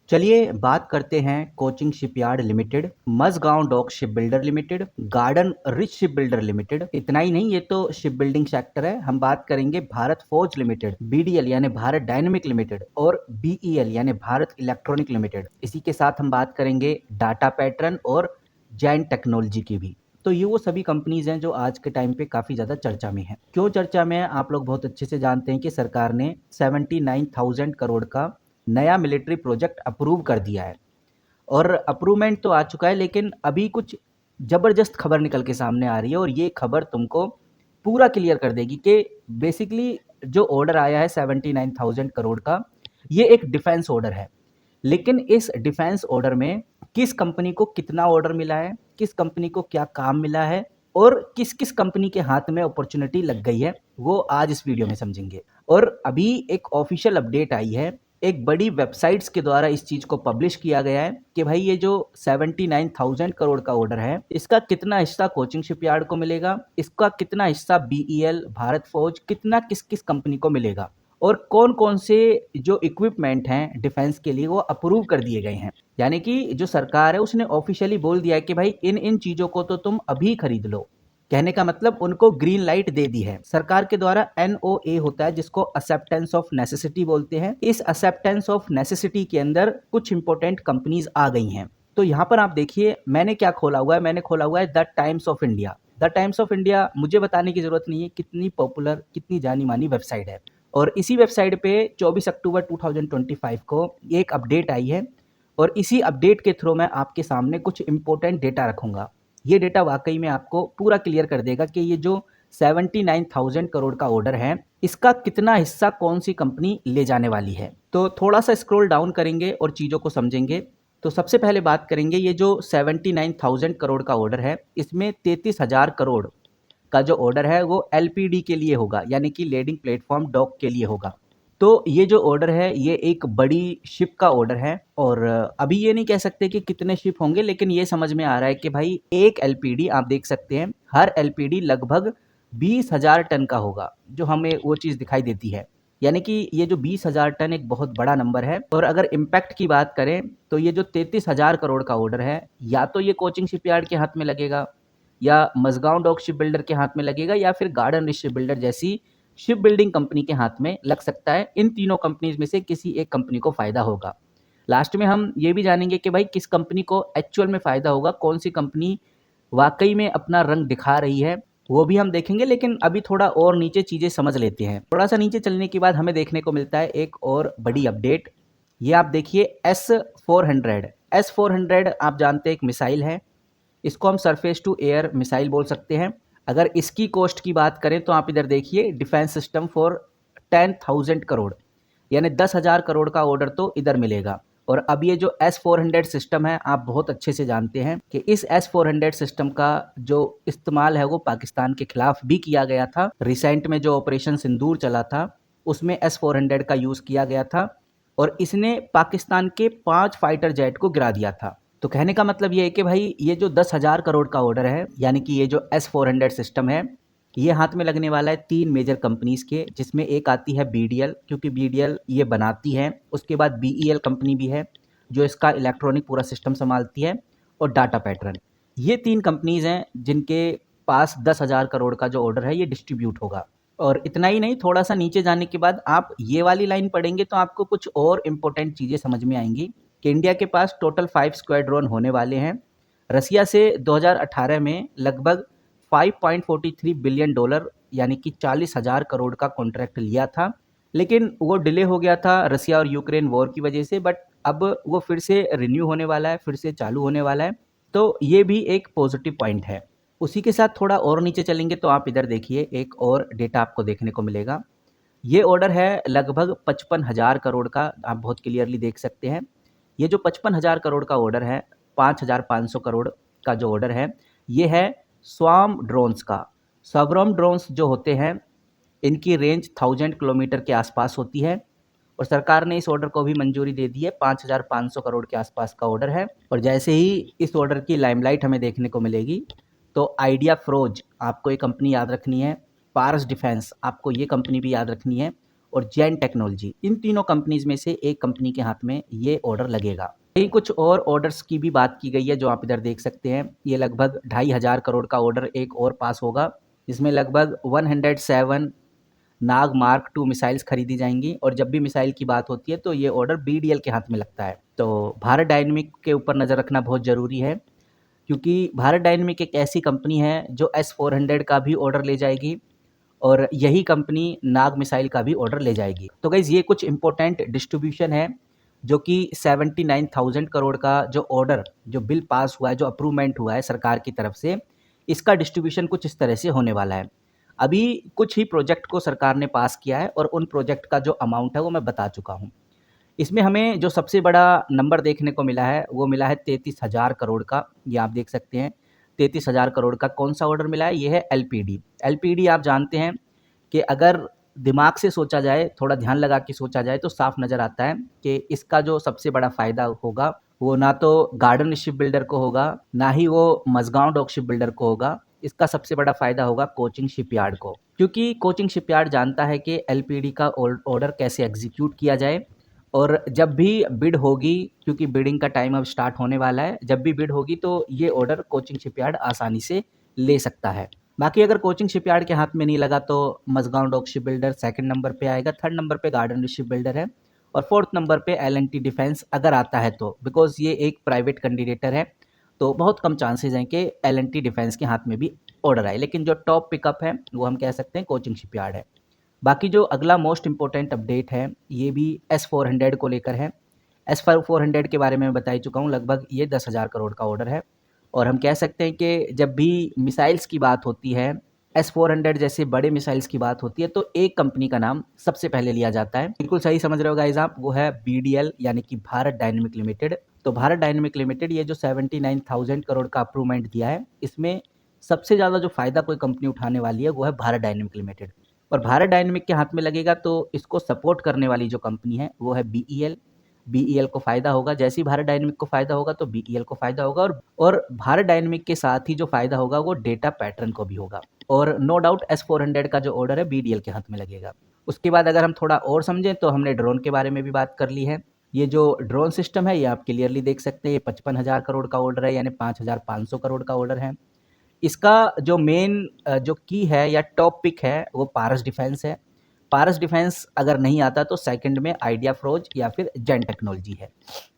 चलिए बात करते हैं Cochin shipyard limited, Mazagon dock ship builder limited, garden reach ship builder limited. इतना ही नहीं, ये तो शिप बिल्डिंग सेक्टर है। हम बात करेंगे भारत फोर्ज लिमिटेड, बीडीएल यानी भारत डायनेमिक लिमिटेड और बीईएल यानी भारत इलेक्ट्रॉनिक लिमिटेड। इसी के साथ हम बात करेंगे डाटा पैटर्न और जैन टेक्नोलॉजी की भी। तो ये वो सभी कंपनीज हैं जो आज के टाइम पे काफी ज्यादा चर्चा में हैं। क्यों चर्चा में है, आप लोग बहुत अच्छे से जानते हैं कि सरकार ने 79,000 करोड़ का नया मिलिट्री प्रोजेक्ट अप्रूव कर दिया है और अप्रूवमेंट तो आ चुका है, लेकिन अभी कुछ ज़बरदस्त खबर निकल के सामने आ रही है और ये खबर तुमको पूरा क्लियर कर देगी कि बेसिकली जो ऑर्डर आया है 79,000 करोड़ का, ये एक डिफेंस ऑर्डर है। लेकिन इस डिफेंस ऑर्डर में किस कंपनी को कितना ऑर्डर मिला है, किस कंपनी को क्या काम मिला है और किस किस कंपनी के हाथ में अपॉर्चुनिटी लग गई है, वो आज इस वीडियो में समझेंगे। और अभी एक ऑफिशियल अपडेट आई है, एक बड़ी वेबसाइट्स के द्वारा इस चीज़ को पब्लिश किया गया है कि भाई ये जो 79,000 करोड़ का ऑर्डर है, इसका कितना हिस्सा कोचिंग शिपयार्ड को मिलेगा, इसका कितना हिस्सा बीईएल भारत फौज, कितना किस किस कंपनी को मिलेगा और कौन कौन से जो इक्विपमेंट हैं डिफेंस के लिए वो अप्रूव कर दिए गए हैं। यानी कि जो सरकार है उसने ऑफिशियली बोल दिया है कि भाई इन इन चीज़ों को तो तुम अभी खरीद लो। कहने का मतलब उनको ग्रीन लाइट दे दी है सरकार के द्वारा। एनओए होता है जिसको एक्सेप्टेंस ऑफ नेसेसिटी बोलते हैं। इस एक्सेप्टेंस ऑफ नेसेसिटी के अंदर कुछ इंपॉर्टेंट कंपनीज आ गई हैं। तो यहाँ पर आप देखिए, मैंने क्या खोला हुआ है, मैंने खोला हुआ है the times of India. The times of India मुझे बताने की जरूरत नहीं है कितनी पॉपुलर, कितनी जानी मानी वेबसाइट है। और इसी वेबसाइट पे 24 अक्टूबर 2025 को एक अपडेट आई है और इसी अपडेट के थ्रू मैं आपके सामने कुछ इंपॉर्टेंट डेटा रखूंगा। ये डेटा वाकई में आपको पूरा क्लियर कर देगा कि ये जो 79,000 करोड़ का ऑर्डर है, इसका कितना हिस्सा कौन सी कंपनी ले जाने वाली है। तो थोड़ा सा स्क्रॉल डाउन करेंगे और चीज़ों को समझेंगे। तो सबसे पहले बात करेंगे, ये जो 79,000 करोड़ का ऑर्डर है, इसमें 33,000 करोड़ का जो ऑर्डर है वो एलपीडी के लिए होगा, यानी कि लीडिंग प्लेटफॉर्म डॉक के लिए होगा। तो ये जो ऑर्डर है ये एक बड़ी शिप का ऑर्डर है और अभी ये नहीं कह सकते कि कितने शिप होंगे, लेकिन ये समझ में आ रहा है कि भाई एक एलपीडी, आप देख सकते हैं हर एलपीडी लगभग 20,000 टन का होगा, जो हमें वो चीज़ दिखाई देती है। यानी कि ये जो 20,000 टन एक बहुत बड़ा नंबर है। और अगर इम्पैक्ट की बात करें तो ये जो 33,000 करोड़ का ऑर्डर है, या तो ये कोचिंग शिपयार्ड के हाथ में लगेगा, या मझगांव डॉक शिप बिल्डर के हाथ में लगेगा, या फिर गार्डन रिच शिप बिल्डर जैसी शिप बिल्डिंग कंपनी के हाथ में लग सकता है। इन तीनों कंपनीज में से किसी एक कंपनी को फायदा होगा। लास्ट में हम ये भी जानेंगे कि भाई किस कंपनी को एक्चुअल में फायदा होगा, कौन सी कंपनी वाकई में अपना रंग दिखा रही है, वो भी हम देखेंगे। लेकिन अभी थोड़ा और नीचे चीज़ें समझ लेते हैं। थोड़ा सा नीचे चलने के बाद हमें देखने को मिलता है एक और बड़ी अपडेट। ये आप देखिए S-400। S-400 आप जानते हैं एक मिसाइल है, इसको हम सरफेस टू एयर मिसाइल बोल सकते हैं। अगर इसकी कॉस्ट की बात करें तो आप इधर देखिए, डिफेंस सिस्टम फॉर 10,000 करोड़, यानी 10,000 करोड़ का ऑर्डर तो इधर मिलेगा। और अब ये जो S-400 सिस्टम है, आप बहुत अच्छे से जानते हैं कि इस S-400 सिस्टम का जो इस्तेमाल है वो पाकिस्तान के खिलाफ भी किया गया था। रिसेंट में जो ऑपरेशन सिंदूर चला था उसमें S-400 का यूज़ किया गया था और इसने पाकिस्तान के 5 फाइटर जेट को गिरा दिया था। तो कहने का मतलब ये है कि भाई ये जो 10,000 करोड़ का ऑर्डर है, यानी कि ये जो S-400 सिस्टम है, ये हाथ में लगने वाला है 3 मेजर कंपनीज के, जिसमें एक आती है बीडीएल, क्योंकि बीडीएल ये बनाती है। उसके बाद बीईएल कंपनी भी है जो इसका इलेक्ट्रॉनिक पूरा सिस्टम संभालती है, और डाटा पैटर्न। ये 3 कंपनीज हैं जिनके पास 10,000 करोड़ का जो ऑर्डर है ये डिस्ट्रीब्यूट होगा। और इतना ही नहीं, थोड़ा सा नीचे जाने के बाद आप ये वाली लाइन पढ़ेंगे तो आपको कुछ और इम्पोर्टेंट चीज़ें समझ में आएंगी कि इंडिया के पास टोटल 5 स्क्वाड्रॉन होने वाले हैं। रसिया से 2018 में लगभग 5.43 बिलियन डॉलर यानी कि 40,000 करोड़ का कॉन्ट्रैक्ट लिया था, लेकिन वो डिले हो गया था रसिया और यूक्रेन वॉर की वजह से। बट अब वो फिर से रिन्यू होने वाला है, फिर से चालू होने वाला है। तो ये भी एक पॉजिटिव पॉइंट है। उसी के साथ थोड़ा और नीचे चलेंगे तो आप इधर देखिए, एक और डेटा आपको देखने को मिलेगा। ये ऑर्डर है लगभग 55,000 करोड़ का, आप बहुत क्लियरली देख सकते हैं। ये जो 55,000 करोड़ का ऑर्डर है, 5,500 करोड़ का जो ऑर्डर है, ये है स्वार्म ड्रोन्स का। स्वार्म ड्रोन्स जो होते हैं, इनकी रेंज 1000 किलोमीटर के आसपास होती है और सरकार ने इस ऑर्डर को भी मंजूरी दे दी है। 5,500 करोड़ के आसपास का ऑर्डर है। और जैसे ही इस ऑर्डर की लाइमलाइट हमें देखने को मिलेगी तो आइडिया फ्रोज आपको ये कंपनी याद रखनी है, पारस डिफेंस आपको ये कंपनी भी याद रखनी है, और जैन टेक्नोलॉजी, इन तीनों कंपनीज में से एक कंपनी के हाथ में ये ऑर्डर लगेगा। यही कुछ और ऑर्डर्स की भी बात की गई है जो आप इधर देख सकते हैं। ये लगभग 2,500 करोड़ का ऑर्डर एक और पास होगा, जिसमें लगभग 107 नाग मार्क 2 मिसाइल्स खरीदी जाएंगी। और जब भी मिसाइल की बात होती है तो ये ऑर्डर बीडीएल के हाथ में लगता है। तो भारत डायनेमिक के ऊपर नज़र रखना बहुत ज़रूरी है, क्योंकि भारत डायनेमिक एक ऐसी कंपनी है जो S-400 का भी ऑर्डर ले जाएगी और यही कंपनी नाग मिसाइल का भी ऑर्डर ले जाएगी। तो गाइज़ ये कुछ इंपॉर्टेंट डिस्ट्रीब्यूशन है जो कि 79,000 करोड़ का जो ऑर्डर, जो बिल पास हुआ है, जो अप्रूवमेंट हुआ है सरकार की तरफ से, इसका डिस्ट्रीब्यूशन कुछ इस तरह से होने वाला है। अभी कुछ ही प्रोजेक्ट को सरकार ने पास किया है और उन प्रोजेक्ट का जो अमाउंट है वो मैं बता चुका हूँ। इसमें हमें जो सबसे बड़ा नंबर देखने को मिला है वो मिला है 33,000 करोड़ का। ये आप देख सकते हैं 33,000 करोड़ का कौन सा ऑर्डर मिला है, ये है एलपीडी। एलपीडी आप जानते हैं कि अगर दिमाग से सोचा जाए, थोड़ा ध्यान लगा के सोचा जाए तो साफ नज़र आता है कि इसका जो सबसे बड़ा फ़ायदा होगा वो ना तो गार्डन शिप बिल्डर को होगा, ना ही वो मझगांव डॉक शिप बिल्डर को होगा। इसका सबसे बड़ा फ़ायदा होगा कोचिंग शिपयार्ड को, क्योंकि कोचिंग शिपयार्ड जानता है कि एलपीडी का ऑर्डर कैसे एग्जीक्यूट किया जाए। और जब भी बिड होगी, क्योंकि बिडिंग का टाइम अब स्टार्ट होने वाला है, जब भी बिड होगी तो ये ऑर्डर कोचिंग शिपयार्ड आसानी से ले सकता है। बाकी अगर कोचिंग शिपयार्ड के हाथ में नहीं लगा तो Mazagon dock ship builder second number पे आएगा, थर्ड नंबर पे गार्डन शिप बिल्डर है और फोर्थ नंबर पे एल&टी डिफेंस अगर आता है तो, बिकॉज ये एक प्राइवेट कैंडिडेटर है तो बहुत कम चांसेस हैं कि एल&टी डिफेंस के हाथ में भी ऑर्डर आए। लेकिन जो टॉप पिकअप है वो हम कह सकते हैं कोचिंग शिपयार्ड है। बाकी जो अगला मोस्ट इंपॉर्टेंट अपडेट है ये भी S-400 को लेकर है। S-400 के बारे में मैं बता ही चुका हूँ, लगभग ये 10,000 करोड़ का ऑर्डर है। और हम कह सकते हैं कि जब भी मिसाइल्स की बात होती है, S-400 जैसे बड़े मिसाइल्स की बात होती है तो एक कंपनी का नाम सबसे पहले लिया जाता है। बिल्कुल सही समझ रहे हो गाइस आप, वो है BDL यानी कि भारत डायनेमिक लिमिटेड। तो भारत डायनेमिक लिमिटेड ये जो 79,000 करोड़ का अप्रूवमेंट दिया है, इसमें सबसे ज़्यादा जो फ़ायदा कोई कंपनी उठाने वाली है वो है भारत डायनेमिक लिमिटेड। और भारत डायनेमिक के हाथ में लगेगा तो इसको सपोर्ट करने वाली जो कंपनी है वो है BEL। BEL को फ़ायदा होगा, जैसे ही भारत डायनेमिक को फ़ायदा होगा तो BEL को फ़ायदा होगा। और भारत डायनेमिक के साथ ही जो फ़ायदा होगा वो डेटा पैटर्न को भी होगा। और नो डाउट S-400 का जो ऑर्डर है BDL के हाथ में लगेगा। उसके बाद अगर हम थोड़ा और समझें तो हमने ड्रोन के बारे में भी बात कर ली है। ये जो ड्रोन सिस्टम है ये आप क्लियरली देख सकते हैं, ये 55,000 करोड़ का ऑर्डर है, यानी 5,500 करोड़ का ऑर्डर है। इसका जो मेन जो की है या टॉप पिक है वो पारस डिफेंस है। पारस डिफेंस अगर नहीं आता तो सेकंड में आइडिया फ्रोज या फिर जैन टेक्नोलॉजी है,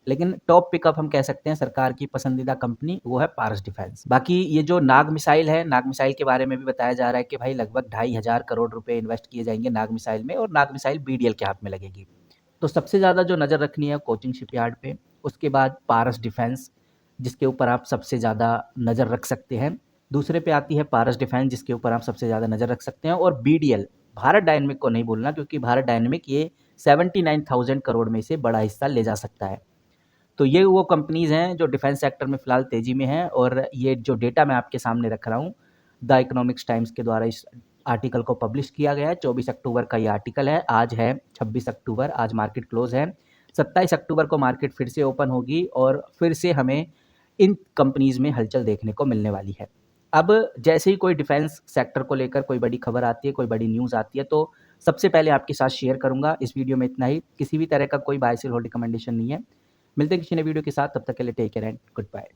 लेकिन टॉप पिकअप हम कह सकते हैं सरकार की पसंदीदा कंपनी वो है पारस डिफेंस। बाकी ये जो नाग मिसाइल है, नाग मिसाइल के बारे में भी बताया जा रहा है कि भाई लगभग 2,500 करोड़ रुपए इन्वेस्ट किए जाएंगे नाग मिसाइल में और नाग मिसाइल BDL के हाथ में लगेगी। तो सबसे ज़्यादा जो नज़र रखनी है कोचिंग शिपयार्ड पे, उसके बाद पारस डिफेंस जिसके ऊपर आप सबसे ज़्यादा नज़र रख सकते हैं। दूसरे पे आती है पारस डिफेंस जिसके ऊपर आप सबसे ज़्यादा नज़र रख सकते हैं। और BDL, भारत डायनेमिक को नहीं भूलना, क्योंकि भारत डायनेमिक ये 79,000 करोड़ में से बड़ा हिस्सा ले जा सकता है। तो ये वो कंपनीज़ हैं जो डिफेंस सेक्टर में फ़िलहाल तेज़ी में हैं। और ये जो डेटा मैं आपके सामने रख रहा हूँ, द इकोनॉमिक्स टाइम्स के द्वारा इस आर्टिकल को पब्लिश किया गया है। 24 अक्टूबर का ये आर्टिकल है, आज है 26 अक्टूबर, आज मार्केट क्लोज़ है। 27 अक्टूबर को मार्केट फिर से ओपन होगी और फिर से हमें इन कंपनीज़ में हलचल देखने को मिलने वाली है। अब जैसे ही कोई डिफेंस सेक्टर को लेकर कोई बड़ी खबर आती है, कोई बड़ी न्यूज़ आती है तो सबसे पहले आपके साथ शेयर करूँगा। इस वीडियो में इतना ही, किसी भी तरह का कोई बाय सेल होल्ड रिकमेंडेशन नहीं है। मिलते हैं किसी नए वीडियो के साथ, तब तक के लिए take care and good bye.